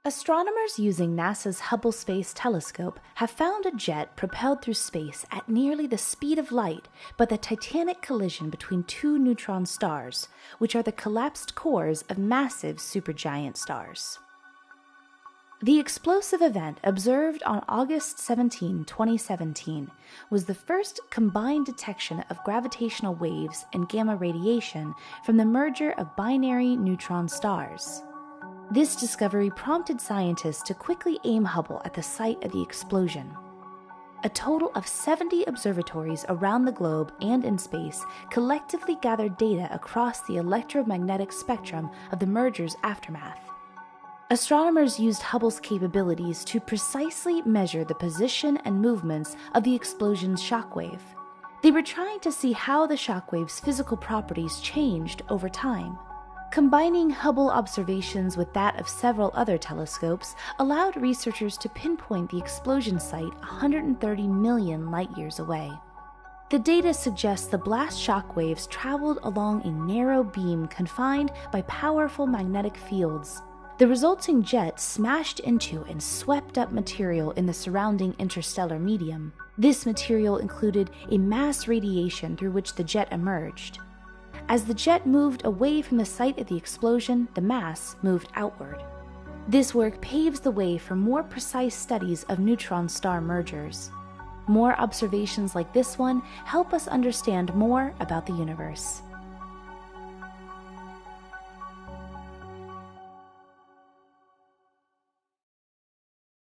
Astronomers using NASA's Hubble Space Telescope have found a jet propelled through space at nearly the speed of light by the titanic collision between two neutron stars, which are the collapsed cores of massive supergiant stars. The explosive event observed on August 17, 2017, was the first combined detection of gravitational waves and gamma radiation from the merger of binary neutron stars. This discovery prompted scientists to quickly aim Hubble at the site of the explosion. A total of 70 observatories around the globe and in space collectively gathered data across the electromagnetic spectrum of the merger's aftermath. Astronomers used Hubble's capabilities to precisely measure the position and movements of the explosion's shockwave. They were trying to see how the shockwave's physical properties changed over time. Combining Hubble observations with that of several other telescopes allowed researchers to pinpoint the explosion site 130 million light-years away. The data suggests the blast shockwaves traveled along a narrow beam confined by powerful magnetic fields. The resulting jet smashed into and swept up material in the surrounding interstellar medium. This material included a mass radiation through which the jet emerged. As the jet moved away from the site of the explosion, the mass moved outward. This work paves the way for more precise studies of neutron star mergers. More observations like this one help us understand more about the universe.